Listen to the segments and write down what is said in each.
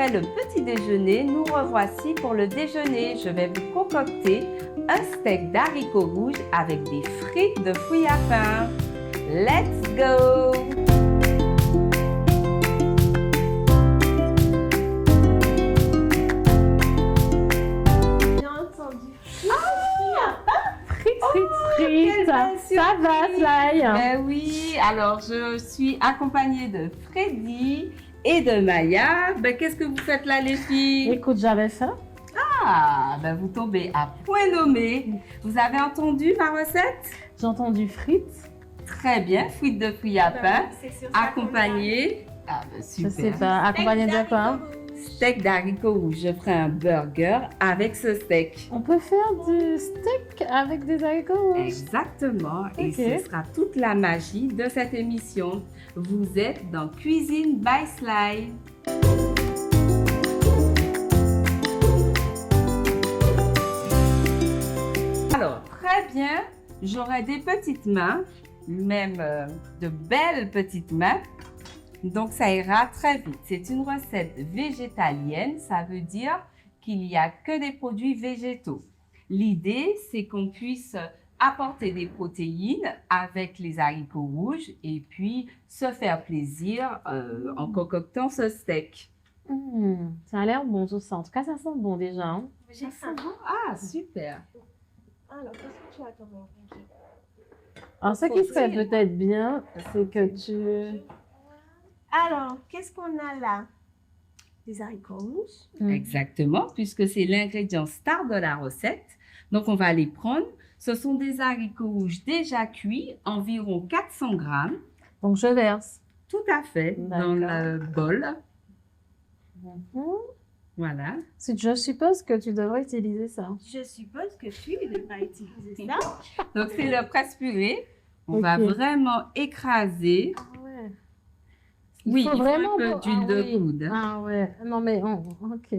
après le petit déjeuner, nous revoici pour le déjeuner. Je vais vous concocter un steak d'haricots rouges avec des frites de fruits à pain. Let's go! J'ai entendu. Frites. Ça va, Sly? Ben oui, alors je suis accompagnée de Freddy et de Maya. Ben, qu'est-ce que vous faites là, les filles? Écoute, j'avais faim. Ah, ben vous tombez à point nommé. Vous avez entendu ma recette? J'ai entendu frites. Très bien, frites de fruits à pain, C'est sur ça qu'on accompagnées. Ah, ben Je sais super. pas. Accompagné de quoi? Steak d'haricots rouges. Je ferai un burger avec ce steak. On peut faire du steak avec des haricots rouges. Exactement. Et Ok. ce sera toute la magie de cette émission. Vous êtes dans Cuisine by Sly. Alors, très bien. J'aurai des petites mains, même de belles petites mains. Donc, ça ira très vite. C'est une recette végétalienne. Ça veut dire qu'il n'y a que des produits végétaux. L'idée, c'est qu'on puisse apporter des protéines avec les haricots rouges et puis se faire plaisir en concoctant ce steak. Ça a l'air bon tout ça. En tout cas, ça sent bon déjà. Hein. J'ai faim. Ah, super! Alors, qu'est-ce que tu as comme manger? Alors, ce qui serait peut-être bien, c'est que tu... Alors, qu'est-ce qu'on a là? Des haricots rouges. Exactement, puisque c'est l'ingrédient star de la recette. Donc, on va les prendre. Ce sont des haricots rouges déjà cuits, environ 400 grammes. Donc, je verse. Tout à fait, dans le bol. Voilà. Je suppose que tu devrais utiliser ça. Je suppose que tu devras utiliser ça. Donc, c'est le presse-purée. On Ok. va vraiment écraser. Ah ouais. Oui, faut il faut vraiment un peu beau- d'huile ah de oui. coude. Ah ouais. Non mais, ok.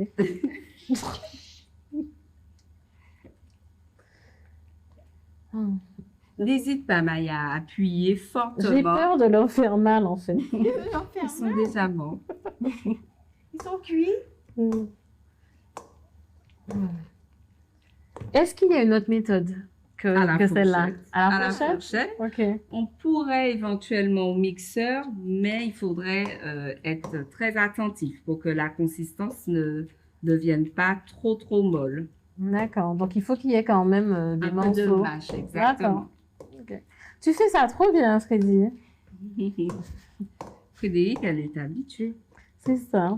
N'hésite pas, Maya, à appuyer fortement. J'ai peur de leur faire mal en fait. Ils sont déjà bons. Ils sont cuits. Est-ce qu'il y a une autre méthode que celle-là? À la fourchette? fourchette. Ok. On pourrait éventuellement au mixeur, mais il faudrait être très attentif pour que la consistance ne devienne pas trop molle. D'accord. Donc il faut qu'il y ait quand même des Un peu de morceaux. mâche, exactement. Ok. Tu fais ça trop bien, Freddy. Frédéric, elle est habituée. C'est ça.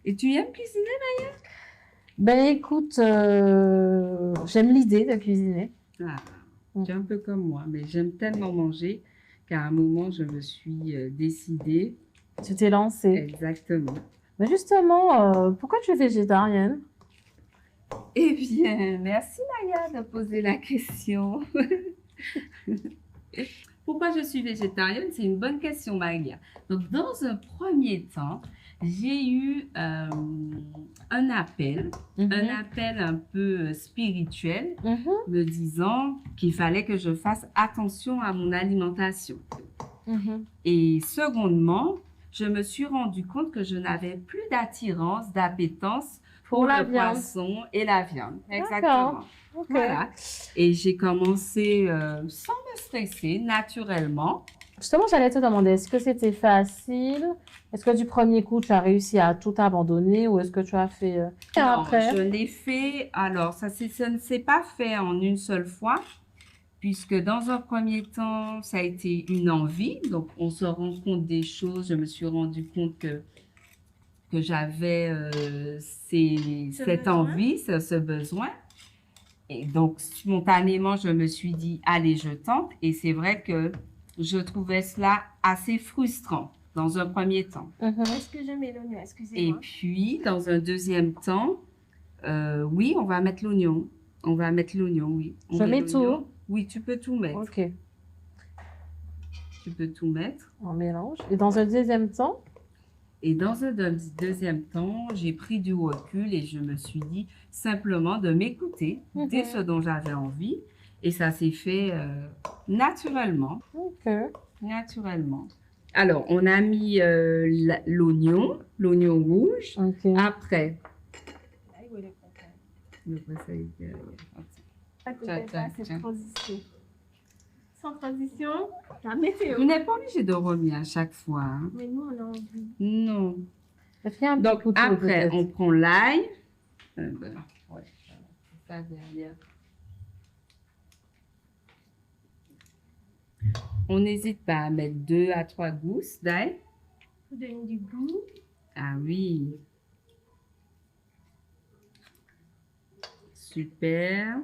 Et tu aimes cuisiner? Ben écoute, j'aime l'idée de cuisiner. Ah, tu es un peu comme moi, mais j'aime tellement manger qu'à un moment, je me suis décidée. Tu t'es lancée. Exactement. Mais justement, pourquoi tu es végétarienne? Eh bien, merci Maya de poser la question. Pourquoi je suis végétarienne? C'est une bonne question, Maya. Donc, dans un premier temps, j'ai eu un appel un peu spirituel, me disant qu'il fallait que je fasse attention à mon alimentation. Et secondement, je me suis rendu compte que je n'avais plus d'attirance, d'appétence pour la le viande. poisson et la viande. Exactement. Ok. Voilà. Et j'ai commencé sans me stresser, naturellement. Justement, j'allais te demander, est-ce que c'était facile? Est-ce que du premier coup, tu as réussi à tout abandonner ou est-ce que tu as fait Non, après? je l'ai fait. Alors, ça ne s'est pas fait en une seule fois, puisque dans un premier temps, ça a été une envie. Donc, on se rend compte des choses. Je me suis rendu compte que j'avais cette besoin. envie, ce besoin. Et donc, spontanément, je me suis dit, allez, je tente. Et c'est vrai que je trouvais cela assez frustrant dans un premier temps. Est-ce que je mets l'oignon? Et Excusez-moi. puis, dans un deuxième temps, oui, on va mettre l'oignon. On va mettre l'oignon, oui. On Je met mets l'oignon. tout? Oui, tu peux tout mettre. Ok, Tu peux tout mettre. on mélange. Et dans un deuxième temps? Et dans un deuxième temps, j'ai pris du recul et je me suis dit simplement de m'écouter, dire ce dont j'avais envie. Et ça s'est fait naturellement. Ok. Naturellement. Alors, on a mis l'oignon rouge. Ok. Après, Là, il est content. le conseil derrière. Ça te Tiens, fait tiens, pas cette tiens. transition. Sans transition, la Vous météo. n'êtes pas obligé de remuer à chaque fois, hein. Mais nous, on a envie. Non. Fais un petit Donc, couteau, après, peut-être. on prend l'ail. Ouais, c'est ça derrière. On n'hésite pas à mettre 2 à 3 gousses d'ail. Pour donner du goût. Ah oui. Super.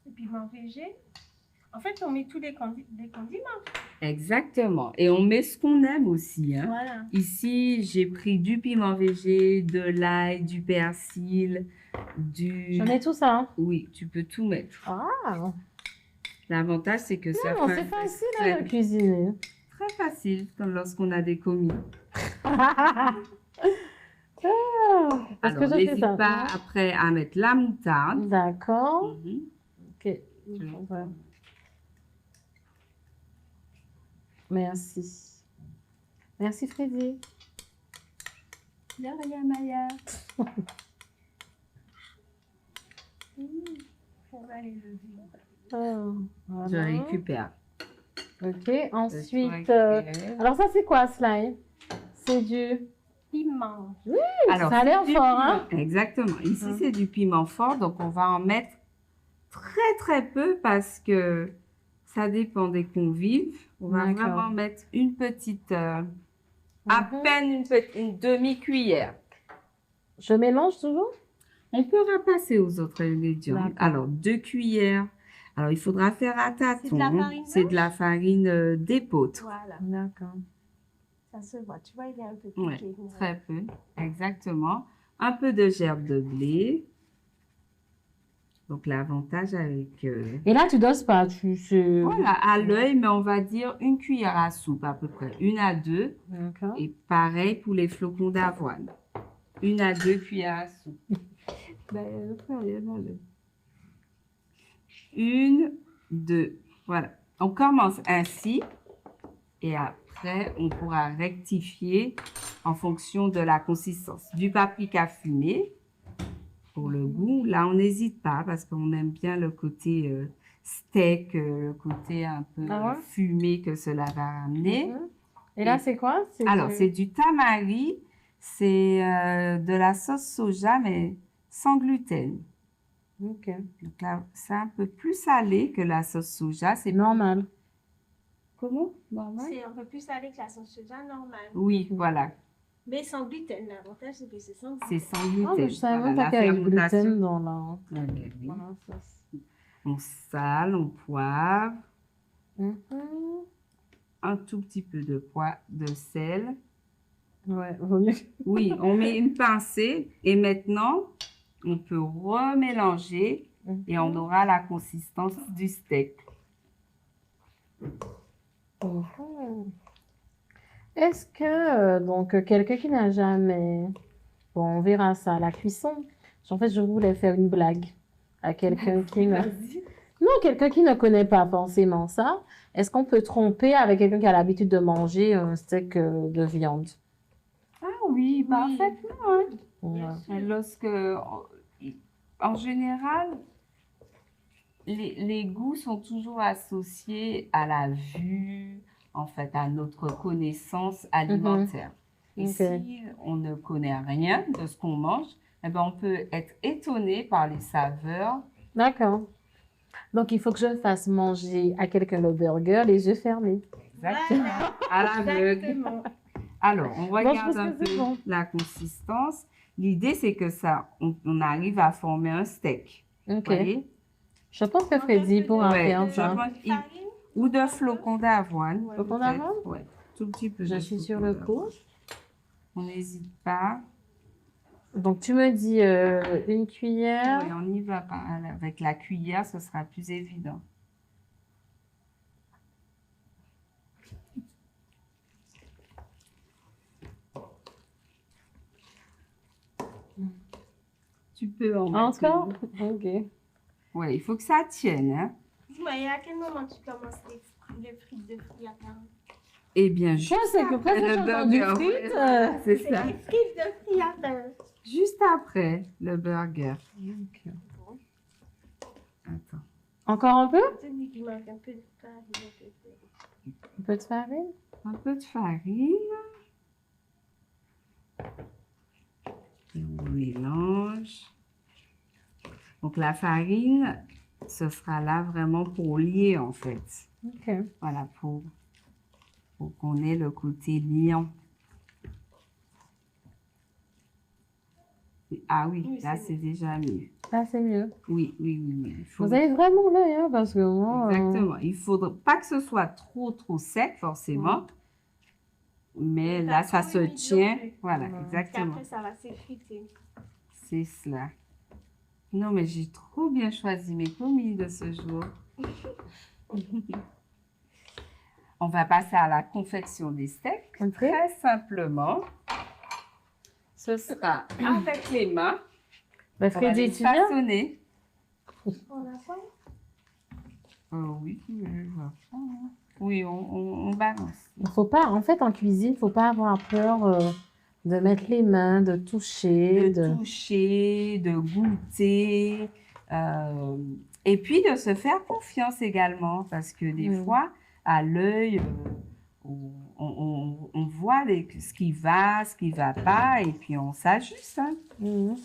Et piment végé. En fait, on met tous les condiments. Exactement. Et on met ce qu'on aime aussi, hein. Voilà. Ici, j'ai pris du piment végé, de l'ail, du persil, du... J'en ai tout ça. Hein. Oui, tu peux tout mettre. Ah, L'avantage, c'est que ça non, fait c'est facile très, à cuisiner. très facile comme lorsqu'on a des commis. Parce Alors, que je fais n'hésite ça. pas après à mettre la moutarde. D'accord. Mhm. Ok. Ouais. Merci. Merci Freddy. De rien, Maya. On va les lever. Oh, Je voilà. récupère. Ok. Ensuite, Je récupère. alors ça c'est quoi cela? C'est du. Piment. Alors, ça a l'air c'est du fort, piment. hein? Exactement. Ici, Hum. c'est du piment fort, donc on va en mettre très très peu parce que ça dépend des convives. On va D'accord. vraiment mettre une petite, à Mhm. peine une demi-cuillère. Je mélange toujours? On peut repasser aux autres ingrédients. D'accord. Alors, 2 cuillères. Alors, il faudra faire à C'est de la tâtons. farine C'est de la farine d'épeautre. Voilà. D'accord. Ça se voit. Tu vois, il est un peu Ouais, piqué. très peu. Exactement. Un peu de gerbe de blé. Donc, l'avantage avec... Et là, tu doses pas, tu. voilà, à l'œil, mais on va dire une cuillère à soupe à peu près. 1 à 2. D'accord. Et pareil pour les flocons d'avoine. 1 à 2 cuillères à soupe. Ben, regardez. 1, 2. Voilà. On commence ainsi. Et après, on pourra rectifier en fonction de la consistance. Du paprika fumé pour le goût. Là, on n'hésite pas parce qu'on aime bien le côté steak, le côté un peu Ah ouais? fumé que cela va amener. Mhm. Et là, c'est quoi? Alors, c'est du tamari, c'est de la sauce soja, mais sans gluten. Ok. Donc là, c'est un peu plus salé que la sauce soja. C'est Normal. comment? Normal? C'est un peu plus salé que la sauce soja normale. Oui, voilà. Mais sans gluten. L'avantage, c'est que c'est sans gluten. C'est sans gluten. Ah, mais je savais Voilà, même pas la qu'il y avait du fermentation. gluten dans la. Ah, ben oui. Voilà, ça. On sale, on poivre, Mhm. un tout petit peu de sel. Ouais, vaut mieux. Oui, on met une pincée et maintenant, on peut remélanger et on aura la consistance du steak. Mhm. Est-ce que, donc, quelqu'un qui n'a jamais. Bon, on verra ça à la cuisson. En fait, je voulais faire une blague à quelqu'un qui ne. Non, quelqu'un qui ne connaît pas forcément ça. Est-ce qu'on peut tromper avec quelqu'un qui a l'habitude de manger un steak de viande? Ah oui, parfaitement. Hein. Ouais. Lorsque, en général, les goûts sont toujours associés à la vue, en fait, à notre connaissance alimentaire. Et Ok. si on ne connaît rien de ce qu'on mange, eh ben, on peut être étonné par les saveurs. D'accord. Donc, il faut que je fasse manger à quelqu'un le burger les yeux fermés. Exactement. À l'aveugle. Exactement. Alors, on je regarde pense un que c'est peu bon. la consistance. L'idée, c'est que ça, on arrive à former un steak. Ok. Vous voyez? Je pense que Freddy pourra Ouais, faire je ça. pense ou de flocons d'avoine. Ouais. Flocons peut-être. d'avoine? Ouais, tout petit peu. Je de suis sur flocons le d'avoine. coup. On n'hésite pas. Donc, tu me dis une cuillère. Ouais, on y va avec la cuillère, ce sera plus évident. Tu peux en mettre Encore? une. Ok. Ouais, il faut que ça tienne, hein. Dis-moi, et à quel moment tu commences les frites de fruits à pain? Eh bien, Ça, c'est que presque le j'ai entendu burger, frites. c'est C'est ça. des frites de fruits à pain. Juste après le burger. Ok. Attends. Encore un peu? Je te dis qu'il manque un peu de farine. Un peu de farine? Un peu de farine. Et on mélange. Donc la farine, ce sera là vraiment pour lier en fait. Ok. Voilà, pour qu'on ait le côté liant. Ah oui, Oui, là c'est c'est déjà mieux. Là, c'est mieux. Oui, oui, oui, oui. Il faut- Vous avez vraiment l'œil, hein, parce que moi... Exactement. Il ne faudra pas que ce soit trop sec forcément. Mais Pas là, ça trop se humide non tient. plus. Voilà, Ouais. Parce exactement. qu'après, ça va s'effriter. C'est cela. Non, mais j'ai trop bien choisi mes commis de ce jour. On va passer à la confection des steaks. Ok. Très simplement, ce sera avec les mains. Bah, On va Freddy, les tu viens? façonner. On a quoi? Oui, je vois pas, hein. Oui, on balance. Il faut pas, en fait, en cuisine, il ne faut pas avoir peur de mettre les mains, de toucher. De toucher, de goûter, et puis de se faire confiance également, parce que des fois, à l'œil, on voit ce qui va pas, et puis on s'ajuste, hein. Mhm.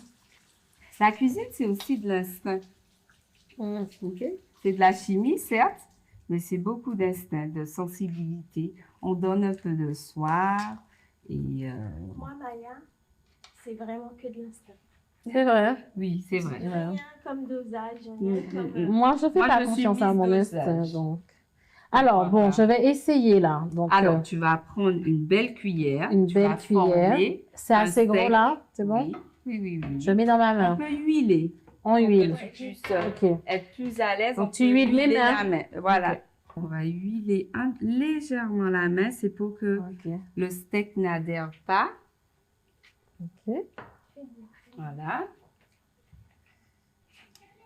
La cuisine, c'est aussi de l'instinct, Mhm. ok? C'est de la chimie, certes, mais c'est beaucoup d'instinct, de sensibilité. On donne un peu de soi, et Moi, Maya, c'est vraiment que de l'instinct. C'est vrai. oui, c'est vrai. Rien comme dosage, rien comme... Moi, je fais Moi, pas je suis confiance à mise mon dosage. instinct, donc. Alors, bon, Voilà. je vais essayer là. Donc, Alors, tu vas prendre une belle cuillère. Une tu belle vas cuillère. former c'est un assez gros steak. là, c'est bon? Oui, oui, oui, oui. Je mets dans ma On main. peut huiler. En Pour huile. que tu puisses Ok. être plus à l'aise. Donc, on tu peut huiles les huiler mains. la main. Voilà. Ok. On va huiler légèrement la main. C'est pour que Ok. le steak n'adhère pas. Ok. Voilà.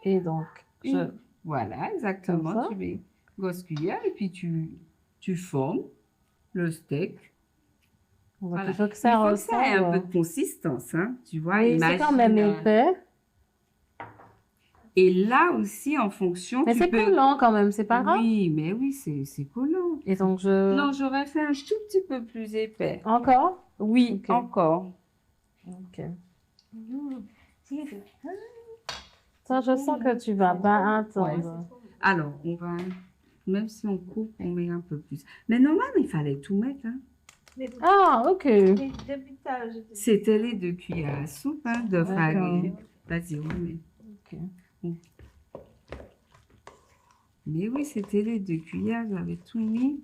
Et donc, Voilà, exactement. Comme ça. Tu mets grosse cuillère et puis tu formes le steak. donc, Voilà. il faut que Il ça faut que ça ait un peu ressemble. de consistance, hein. Tu vois, Oui, c'est quand même imagine, épais. Et là aussi, en fonction, Mais tu c'est peux... collant quand même, c'est pas grave. Oui, mais oui, c'est collant. Et donc, Non, j'aurais fait un tout petit peu plus épais. Encore? Oui, Ok. encore. Ok. C'est Ça, je sens que tu vas pas attendre. Alors, on va... Même si on coupe, on met un peu plus. Mais normalement, il fallait tout mettre, hein. Ah, ok. Depuis tout à l'heure, je te dis. C'était les 2 cuillères à soupe, hein, de farine. Vas-y, remets. Ok. Mais oui, c'était les 2 cuillères, j'avais tout mis.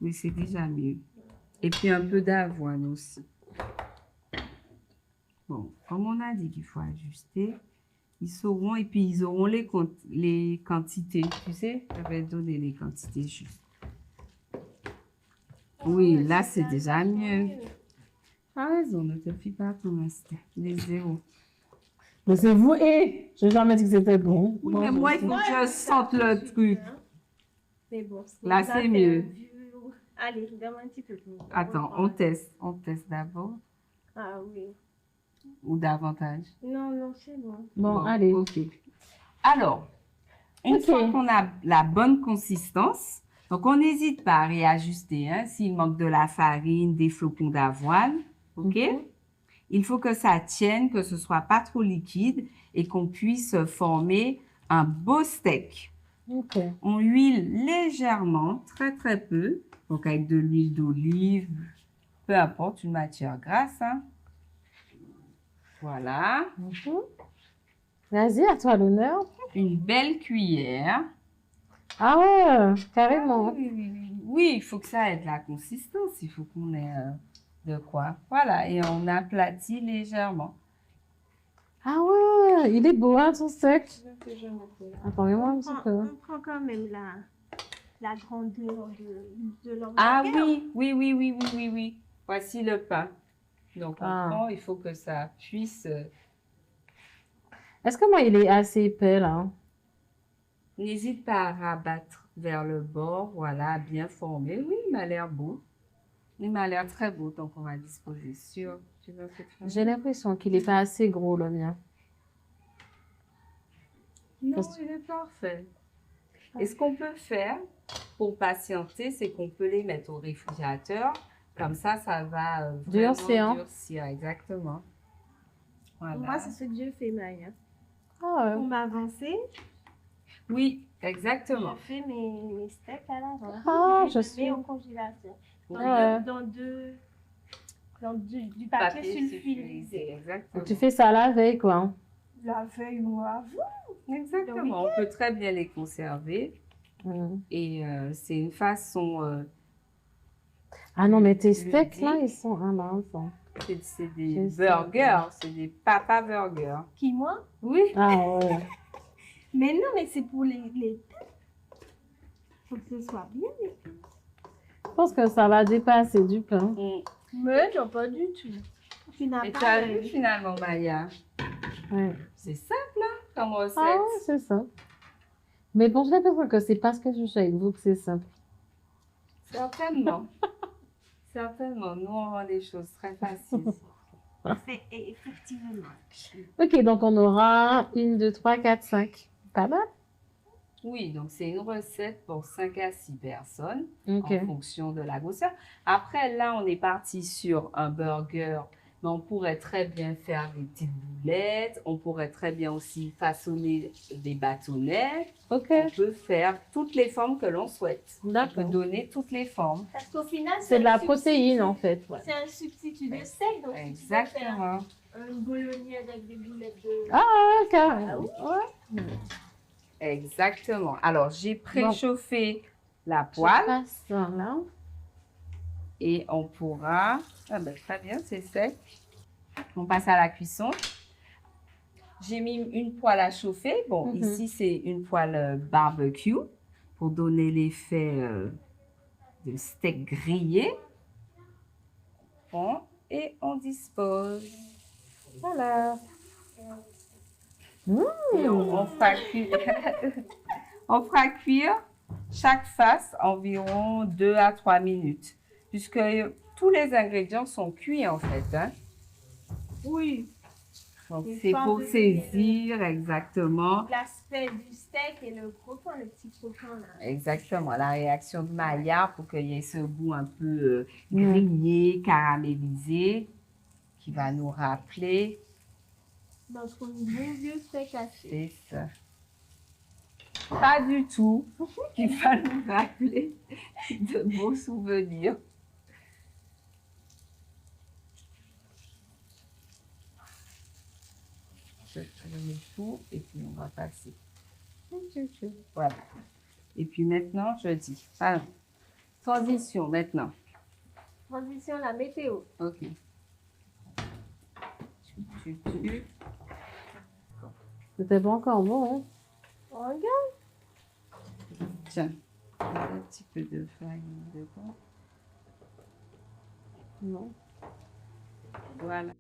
Mais c'est déjà mieux. Et puis un peu d'avoine aussi. Bon, comme on a dit qu'il faut ajuster, ils sauront et puis ils auront les quantités. Tu sais, j'avais donné les quantités juste. Oui, là c'est déjà mieux. Ah raison, ne te fie pas à ton instinct. Les zéros. Mais c'est vous, et j'ai jamais dit que c'était bon. Oui, Bon, mais moi, il faut que je sente le truc. Mais bon, Là, c'est mieux. Allez, donne-moi un petit peu plus. Attends, on teste. On teste d'abord Ah oui. ou davantage? Non, c'est bon. Bon, allez. Ok. Alors, une Ok. fois qu'on a la bonne consistance, donc on n'hésite pas à réajuster, hein, s'il manque de la farine, des flocons d'avoine, ok? Il faut que ça tienne, que ce soit pas trop liquide et qu'on puisse former un beau steak. Ok. On huile légèrement, très très peu, donc avec de l'huile d'olive, peu importe, une matière grasse, hein. Voilà, Mhm. Vas-y, à toi l'honneur. une belle cuillère. Ah ouais, carrément. Oui, oui, oui. Oui, il faut que ça ait de la consistance, il faut qu'on ait de quoi. Voilà, et on aplatit légèrement. Ah ouais, il est beau, hein, ton steak. Je me Attends, mets-moi un petit peu. On prend quand même la grandeur de l'hamburger. Ah oui, oui, oui, oui, oui, oui, oui. Voici le pain. Donc on Ah. prend, il faut que ça puisse... Est-ce que moi, il est assez épais, là? N'hésite pas à rabattre vers le bord, voilà, bien formé. Oui, il m'a l'air beau. Il m'a l'air très beau, donc on va disposer sur. Tu veux faire ça? J'ai l'impression qu'il n'est pas assez gros, le mien. Non, Parce- il est parfait. Et ce qu'on peut faire pour patienter, c'est qu'on peut les mettre au réfrigérateur. Comme ça va vraiment Durcir, hein. durcir. Exactement. Voilà. Moi, c'est ce que je fais, Maya. Ah Pour ouais. m'avancer, Oui, exactement. je fais mes steaks à l'avance. Ah, je je les suis- mets au congélateur. Ouais. Dans du papier sulfurisé. sulfurisé, exactement. Tu fais ça la veille, quoi. La veille ou avant. Exactement. On peut très bien les conserver. Mm. Et c'est une façon. Ah non, mais tes Le steaks, là, dit. ils sont... Ah mince. C'est des Je sais. burgers. C'est des papa burgers. Qui, moi? Oui. Ah ouais. Mais non, mais c'est pour les faut que ce soit bien. Je pense que ça va dépasser du pain. Mais non, pas du tout. Tu n'as Et tu pas as vu finalement, Maya? Ouais. C'est simple, hein, comme recette. Ah ouais, c'est ça. Mais bon, j'ai l'impression que c'est parce que je suis avec vous que c'est simple. Certainement. Certainement. Nous, on rend des choses très faciles. C'est effectivement. Ok, donc on aura 1, 2, 3, 4, 5. Pas mal. Oui, donc c'est une recette pour 5 à 6 personnes Ok. en fonction de la grosseur. Après, là, on est parti sur un burger, mais on pourrait très bien faire des petites boulettes. On pourrait très bien aussi façonner des bâtonnets. Ok. On peut faire toutes les formes que l'on souhaite. On peut D'accord. donner toutes les formes. Parce qu'au final, C'est de la un protéine, substitut. en fait. Ouais. C'est un substitut de steak. Donc, si tu veux faire Exactement. une bolognaise avec des boulettes de... Ah, carrément. Ouais. Exactement. Alors, j'ai préchauffé la poêle. Je passe ça là. Et on pourra... Ah ben, très bien, c'est sec. On passe à la cuisson. J'ai mis une poêle à chauffer. Bon, Mhm. ici, c'est une poêle barbecue pour donner l'effet de steak grillé. Bon, et on dispose. Voilà. Et on fera cuire... on fera cuire chaque face environ 2 à 3 minutes. Puisque tous les ingrédients sont cuits en fait. Hein. Oui. Donc Une c'est forme pour de- saisir exactement. L'aspect du steak et le croquant, le petit croquant là. Exactement, la réaction de Maya pour qu'il y ait ce goût un peu grillé, caramélisé, qui va nous rappeler, Dans ce qu'on dit, bon vieux steak haché. c'est ça. Pas du tout, qui va nous rappeler de beaux souvenirs. Je mets tout et puis on va passer. Voilà. Et puis maintenant, je dis, alors, transition maintenant. Transition la météo. Ok. Tu. C'était pas encore bon, hein? On regarde. Tiens, un petit peu de farine dedans. Non. Voilà.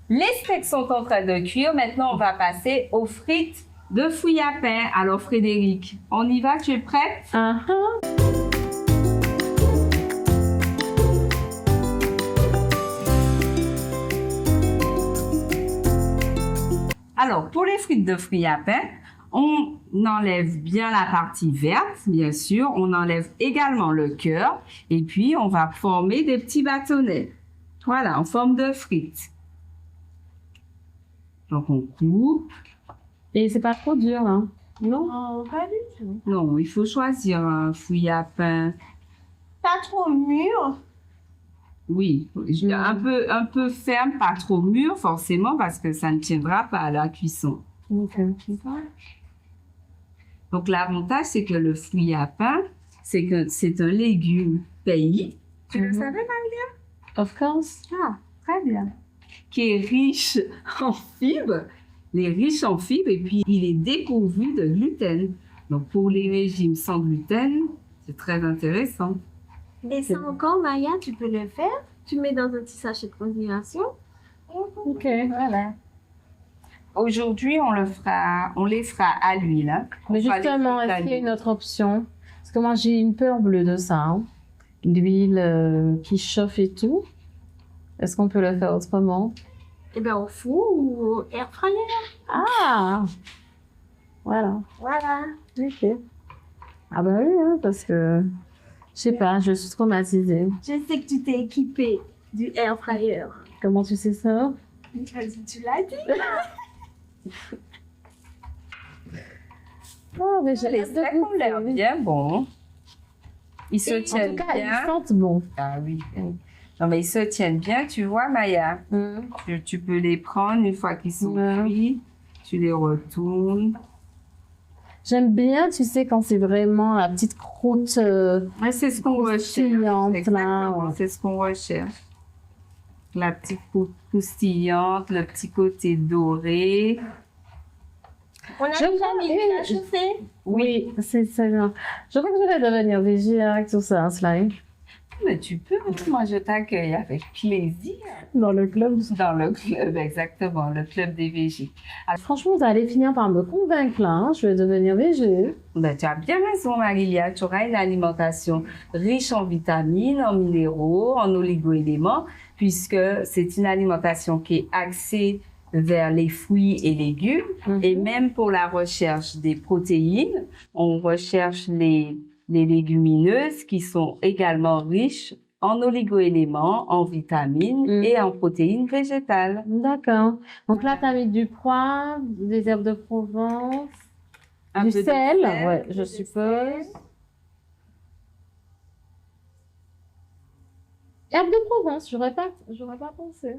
Les steaks sont en train de cuire. Maintenant, on va passer aux frites de fouille à pain. Alors, Frédéric, on y va? Tu es prête? Ah ah. Alors, pour les frites de fruits à pain, on enlève bien la partie verte, bien sûr. On enlève également le cœur. Et puis, on va former des petits bâtonnets. Voilà, en forme de frites. Donc, on coupe. Et c'est pas trop dur, hein? Non? Oh, pas du tout. Non, il faut choisir un fouille à pain. Pas trop mûr. Oui, un peu ferme, pas trop mûr forcément parce que ça ne tiendra pas à la cuisson. Ok. Donc l'avantage c'est que le fruit à pain, c'est que c'est un légume pays. Tu le Mhm. savais, Maria? Of course. Ah, très bien. Qui est riche en fibres. Il est riche en fibres et puis il est dépourvu de gluten. Donc pour les régimes sans gluten, c'est très intéressant. Et ça encore, Maya, tu peux le faire. Tu mets dans un petit sachet de congélation. Ok. Voilà. Aujourd'hui, on les fera à l'huile. Hein. Mais On fera les justement, frites à est-ce qu'il y a l'huile. une autre option? Parce que moi, j'ai une peur bleue de ça. Hein. L'huile qui chauffe et tout. Est-ce qu'on peut le faire autrement? Eh bien, au four ou au air fryer. Ah! Voilà. Voilà. Ok. Ah bah oui, hein, parce que, je sais pas, je suis traumatisée. Je sais que tu t'es équipé du air fryer. Comment tu sais ça? Tu l'as dit. Oh, mais j'ai Les hâte de steaks ont l'air goûter. bien bons. Ils se En tiennent tout cas, bien. ils sentent bon. Ah oui. Non, mais ils se tiennent bien, tu vois, Maya. Tu peux les prendre une fois qu'ils sont Ouais. cuits. Tu les retournes. J'aime bien, tu sais, quand c'est vraiment la petite croûte Ouais, c'est ce qu'on recherche. croustillante, là. Exactement, Ouais. c'est ce qu'on recherche. La petite croûte croustillante, le petit côté doré. On a Je déjà vois, mis oui. l'huile à chauffer. Oui, c'est ça. Je crois que je vais devenir végé avec tout ça, Slime. Mais tu peux, moi je t'accueille avec plaisir. Dans le club. Dans le club, exactement, le club des végés. Franchement, vous allez finir par me convaincre, là. Hein. Je vais devenir végé. Ben, tu as bien raison, Marilia. Tu auras une alimentation riche en vitamines, en minéraux, en oligo-éléments, puisque c'est une alimentation qui est axée vers les fruits et légumes. Et même pour la recherche des protéines, on recherche les légumineuses qui sont également riches en oligo-éléments, en vitamines et en protéines végétales. D'accord. Donc là, tu as mis du poivre, des herbes de Provence, Un du peu de sel, sel, ouais, je de suppose. Herbes de Provence, j'aurais pas pensé.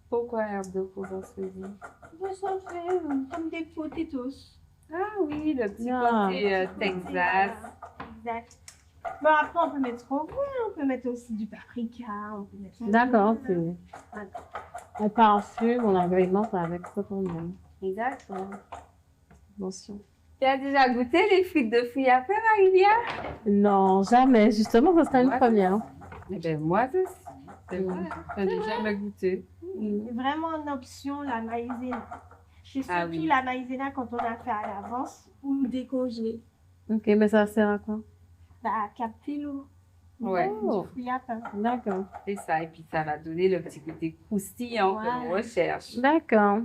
Pourquoi herbe de Provence? Ça fait comme des potatoes. Ah oui, le petit Ah. côté Texas. Exact. Bon, après, on peut mettre ce qu'on veut. On peut mettre aussi du paprika. On peut mettre D'accord, on parfume, on agrémente avec ça quand même. Exact. Attention. Tu as déjà goûté les frites de fruits à pain, Marilia? Non, jamais. Justement, ça serait une Ouais. première. Eh bien, moi aussi. C'est vrai, je n'ai jamais goûté. C'est vraiment une option, la maïzena. C'est surtout Ah oui. la maïzena quand on a fait à l'avance ou décongelée. Ok, mais ça sert à quoi? Bah, capter l'eau. Ouais. Oh. Du fruit à pain. D'accord. C'est ça. Et puis, ça va donner le petit côté croustillant que l'on Voilà. recherche. D'accord.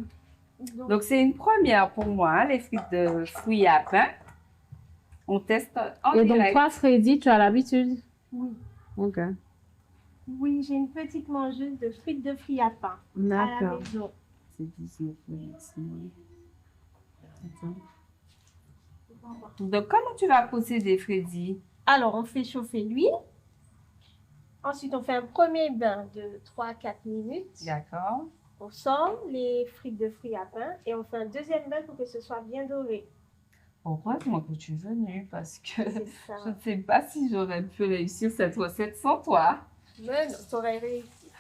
Donc, c'est une première pour moi, les frites de fruits à pain. On teste en Et donc, direct. toi, Freddy, tu as l'habitude? Oui. Ok. Oui, j'ai une petite mangeuse de frites de fruits à pain à la D'accord. maison. C'est 19 ici. Attends. Donc, comment tu vas procéder, Freddy? Alors, on fait chauffer l'huile. Ensuite, on fait un premier bain de 3-4 minutes. D'accord. On sort les frites de fruits à pain et on fait un deuxième bain pour que ce soit bien doré. Heureusement que tu es venue parce que C'est ça. je ne sais pas si j'aurais pu réussir cette recette sans toi. Mais non, t'aurais réussi.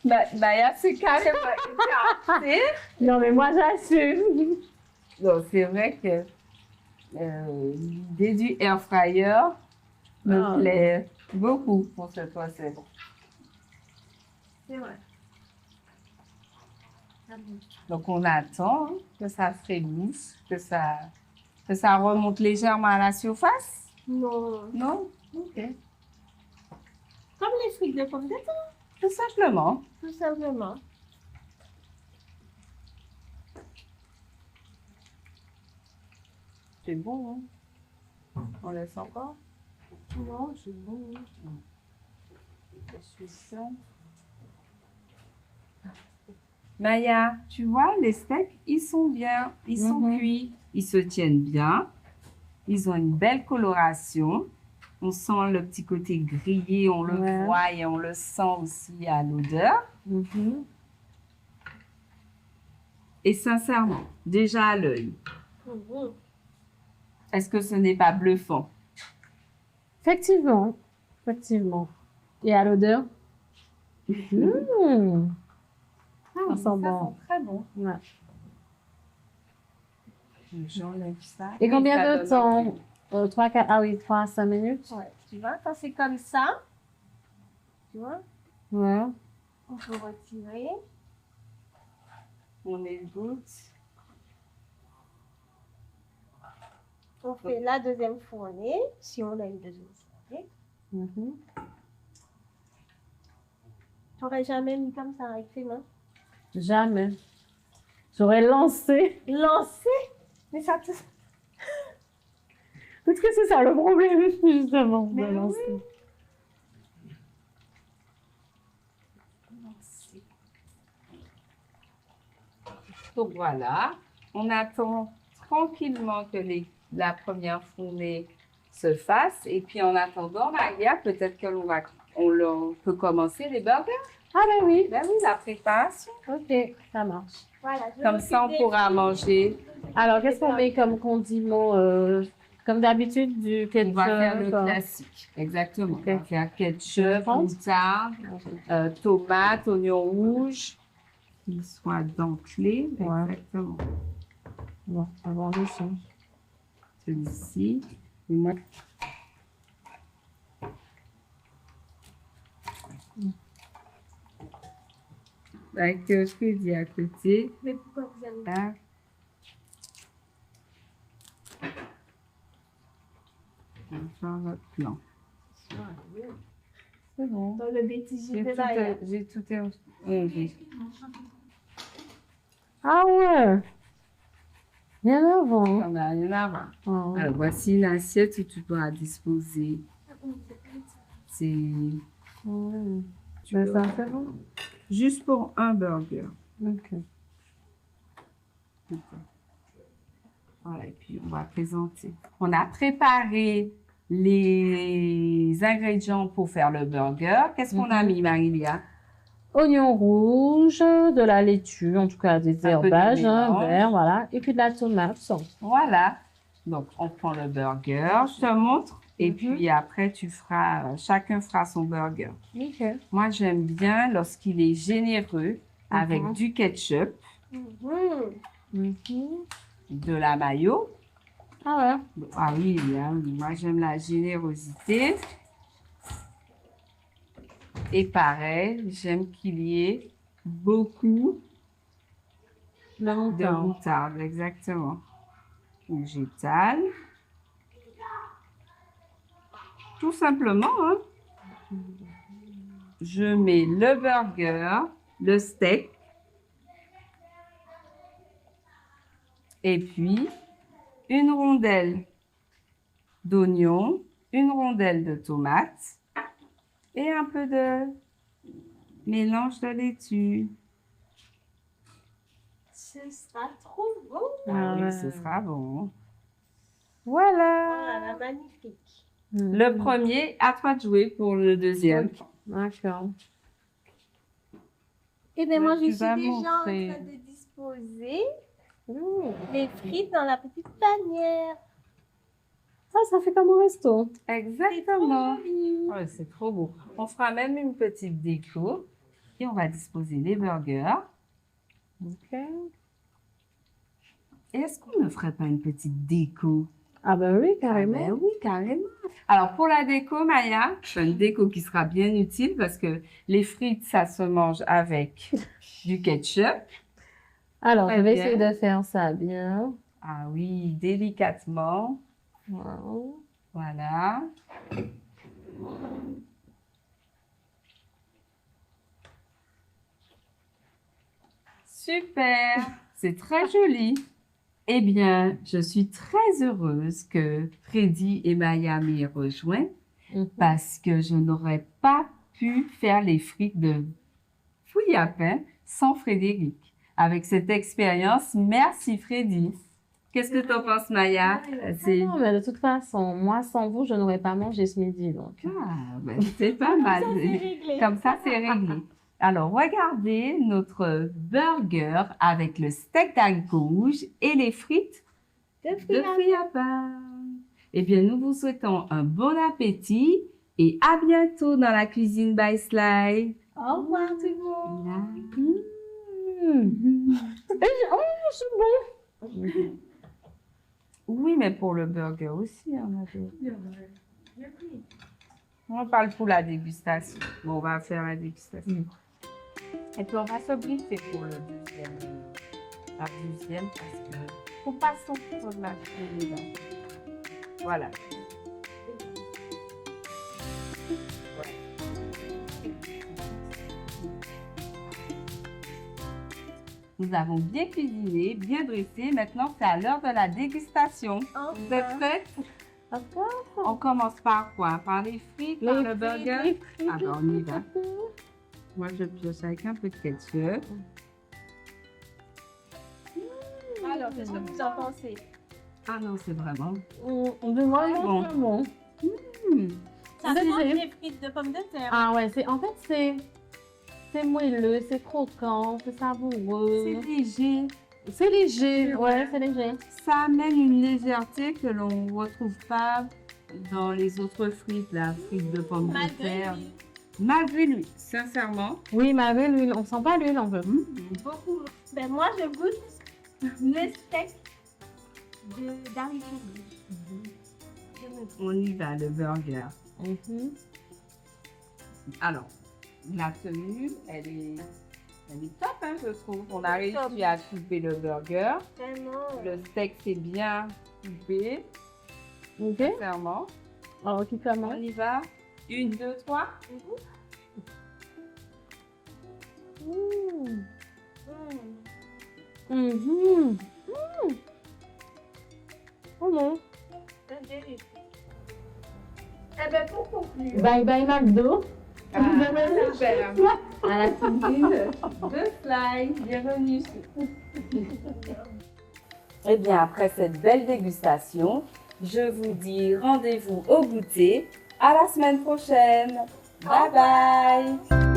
Maya, c'est carrément écarté. Non, mais moi, j'assume. Donc, c'est vrai que l'idée du air fryer me plaît beaucoup pour cette recette. C'est vrai. Donc, on attend que ça frémisse, que ça remonte légèrement à la surface. Non. Non? OK. Comme les frites de pommes de terre, Tout simplement. tout simplement. C'est bon, hein? On laisse encore? Non, c'est bon. Je suis ça. Maya, tu vois, les steaks, ils sont bien, ils sont cuits, ils se tiennent bien, ils ont une belle coloration. On sent le petit côté grillé, on le Ouais. voit et on le sent aussi à l'odeur. Et sincèrement, déjà à l'œil, Mhm. est-ce que ce n'est pas bluffant? Effectivement. Effectivement. Et à l'odeur? Ça sent bon. Très bon. Ouais. J'enlève ça. Et combien ça de donne temps? envie. 3, 4, ah oui, 3 à 5 minutes? Ouais. Tu vois, quand c'est comme ça, tu vois, Ouais. on peut retirer. On égoutte. On fait la deuxième fournée, si on a une deuxième fournée. Mhm. Tu n'aurais jamais mis comme ça avec tes mains? Jamais. J'aurais lancé. Lancer? Mais ça te... Est-ce que c'est ça le problème, justement, de Mais lancer? Donc voilà, on attend tranquillement que la première fournée se fasse. Et puis en attendant, Maria, peut-être on peut commencer les burgers. Ah ben oui. Ben oui, la préparation. Ok, ça marche. Voilà, je Comme ça, on m'occupe des pourra frites. manger. Alors, qu'est-ce qu'on met comme condiment comme d'habitude, du On ketchup? va faire le classique. Exactement. Ok. On va faire ketchup, Prendre. moutarde, tomate, oignon rouge. Qu'ils soient dentelés. Ouais. Exactement. Bon, avant le son. Celui-ci. Et moi, avec Freddy à côté. Mais pourquoi vous avez... Là. On va faire votre plan. C'est bon. Dans le bêtisier J'ai de tout, Maya. j'ai tout rangé. Ah ouais! Bien avant. On n'a rien à voir. Oh. Alors, voici une assiette où tu pourras disposer. C'est Ouais. Ben, ça c'est bon. juste pour un burger. Ok. Voilà, et puis on va présenter. On a préparé les ingrédients pour faire le burger. Qu'est-ce qu'on a mis, Marilia? Oignon rouge, de la laitue, en tout cas des Un peu de herbages, un mélange. verre, voilà. Et puis de la tomate. Voilà. Donc, on prend le burger, je te montre. Et puis après, chacun fera son burger. Ok. Moi, j'aime bien lorsqu'il est généreux avec du ketchup, de la mayo. Ah Ah oui, hein, moi j'aime la générosité. Et pareil, j'aime qu'il y ait beaucoup ouais. Le de moutarde. moutarde, exactement. Donc, j'étale. Tout simplement, hein. Je mets le burger, le steak, et puis une rondelle d'oignon, une rondelle de tomate et un peu de mélange de laitue. Ce sera trop bon. Ah oui, ouais. ce sera bon. Voilà, Voilà. magnifique. Le premier, à toi de jouer pour le deuxième. D'accord. Et bien, moi, je Tu suis vas déjà montrer. en train de disposer les frites dans la petite panière. Ah, ça fait comme un resto. Exactement. joli. Ouais, c'est trop beau. On fera même une petite déco et on va disposer les burgers. Ok. Et est-ce qu'on ne ferait pas une petite déco? Ah ben oui, Ah carrément. ben oui, carrément. Alors, pour la déco, Maya, c'est une déco qui sera bien utile parce que les frites, ça se mange avec du ketchup. Alors, Très je vais bien. essayer de faire ça bien. Ah oui, délicatement. Wow. Voilà. Super, c'est très joli. Eh bien, je suis très heureuse que Freddy et Maya m'aient rejoint parce que je n'aurais pas pu faire les frites de fouille à pain sans Frédéric. Avec cette expérience, merci Freddy. Qu'est-ce que tu en penses, Maya? Non, mais de toute façon, moi, sans vous, je n'aurais pas mangé ce midi, donc. Ah, ben, c'est pas mal. Ça, c'est réglé. Comme ça, c'est réglé. Alors, regardez notre burger avec le steak d'haricots rouges et les frites De de fruits à fruits à pain. Eh bien, nous vous souhaitons un bon appétit et à bientôt dans la cuisine by Sly. Au revoir tout le monde. Oh, c'est bon. Oui, mais pour le burger aussi, on a fait. On parle pour la dégustation. Bon, on va faire la dégustation. Et puis, on va se briefer pour le deuxième. La deuxième, parce que faut pas sortir de la chose. Voilà. Nous avons bien cuisiné, bien dressé. Maintenant, c'est à l'heure de la dégustation. Vous êtes prêtes? On commence par quoi? Par les frites, par le burger? Ah ben, on y va. Moi, je pioche avec un peu de ketchup. Alors, qu'est-ce que vous en pensez? Ah non, c'est vraiment On veut vraiment très bon. Ça dépend des frites de pommes de terre. Ah ouais, en fait, c'est moelleux, c'est croquant, c'est savoureux. c'est léger. C'est léger, ouais, c'est léger. Ça amène une légèreté que l'on ne retrouve pas dans les autres frites, la frite de pommes de Malgré terre. lui, Malgré lui, sincèrement. Oui, mais avec l'huile, on sent pas l'huile en fait. beaucoup. Ben, moi, je goûte le steak d'haricots rouges. On y va, le burger. Alors, la tenue, elle est top, hein, je trouve. On a réussi à couper le burger. Vraiment. Le steak, c'est bien coupé, Ok. sincèrement. Alors, qui commence? On y va. 1, 2, 3. Oh non. C'est délicieux. Eh bien, pour conclure, Bye bye McDo. À la cuisine de Fly. Bienvenue. Eh bien, après cette belle dégustation, je vous dis rendez-vous au goûter. À la semaine prochaine. Bye bye.